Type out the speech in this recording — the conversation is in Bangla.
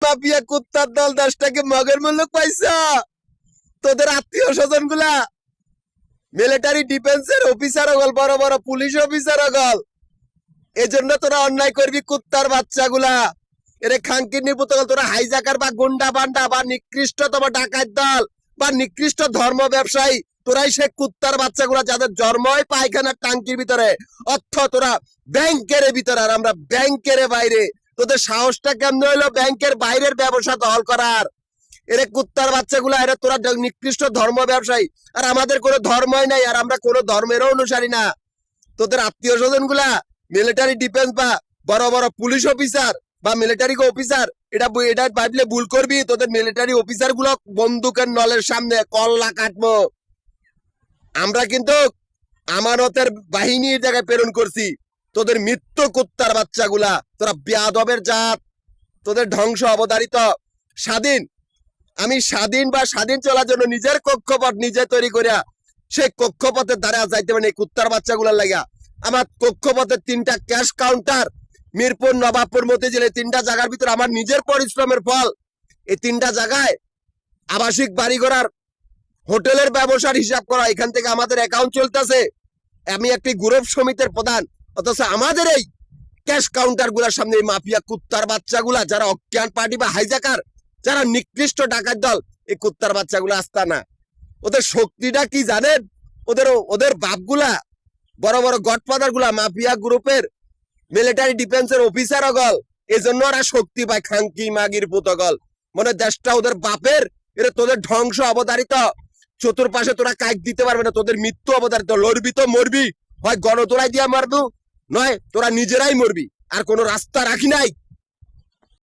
মাফিয়া কুত্তার দল 10টাকে মগের মূল্য পাইছা? তোদের আত্মীয় স্বজন গুলা মিলিটারি ডিফেন্সের অফিসার গল, বড় বড় পুলিশ অফিসার গল। এজন্য তোরা অন্যায় করবি কুত্তার বাচ্চাগুলা। এরে খাঙ্কির নিপুত গল, তোরা হাইজাকার বা গুন্ডা বান্ডা বা নিকৃষ্টতম ডাকাত দল বা নিকৃষ্ট ধর্ম ব্যবসায়ী, তোরাই সে কুত্তার বাচ্চাগুলা যাদের জন্মই পায়খানার টাঙ্কির ভিতরে, অর্থ তোরা ব্যাংকের ভিতরে আর আমরা ব্যাংকের বাইরে। তোদের সাহসটা কেমন হইলো ব্যাংকের বাইরের ব্যবসা দখল করার? এরে কুত্তার বাচ্চাগুলা, এরা তোরা নিকৃষ্ট ধর্ম ব্যবসায়ী, আর আমাদের কোনো ধর্মই নাই, আর আমরা কোনো ধর্মেরও অনুসারী না। তোদের আত্মীয় স্বজন গুলা মিলিটারি ডিফেন্স বা বড় বড় পুলিশ অফিসার বা মিলিটারি অফিসার, এটা ভাবলে ভুল করবি। তোদের মিলিটারি অফিসার গুলো বন্দুকের নলের সামনে কল্লা কাটবো। আমরা কিন্তু আমানতের বাহিনীর জায়গায় প্রেরণ করছি। তোদের মৃত্যু কুত্তার বাচ্চাগুলা, তোরা বেয়াদবের জাত, তোদের ধ্বংস অবধারিত। স্বাধীন, আমি স্বাধীন বা স্বাধীন চলার জন্য নিজের কক্ষপথ নিজে তৈরি করিয়া সেই কক্ষপথের দ্বারা যাইতে পারে এই কুত্তার বাচ্চাগুলার লাগা। আমার কক্ষপথের 3টা ক্যাশ কাউন্টার, মিরপুর, নবাবপুর, মতিঝিল, এই 3টা জায়গার ভিতরে আমার নিজের পরিশ্রমের ফল। এই 3টা জায়গায় আবাসিক বাড়ি ঘোড়ার হোটেলের ব্যবসার হিসাব করা, এখান থেকে আমাদের অ্যাকাউন্ট চলতেছে। আমি একটি গ্রুপ সমিতির প্রধান, অথচ আমাদের এই ক্যাশ কাউন্টার গুলার সামনে এই মাফিয়া কুত্তার বাচ্চাগুলা, যারা অজ্ঞান পার্টি বা হাইজাকার, যারা নিকৃষ্ট ডাকাত দল, এই কুত্তার বাচ্চাগুলো আসতা না। ওদের শক্তিটা কি জানেন? ওদের বাপগুলা বড় বড় গডফাদার গুলা মাফিয়া গ্রুপের মিলিটারি ডিফেন্সের অফিসার গল। এজন্য ওরা শক্তি পায়। খাঙ্কি মাগির পুতগল, মানে দেশটা ওদের বাপের। এরা তোদের ধ্বংস অবধারিত। চতুর্পাশে তোরা কাইক দিতে পারবে না, তোদের মৃত্যু অবধারিত। লড়বি তো মরবি, হয় গণতোড়াই দিয়া মারবো, নয় তোরা নিজেরাই মরবি। আর কোনো রাস্তা রাখি নাই।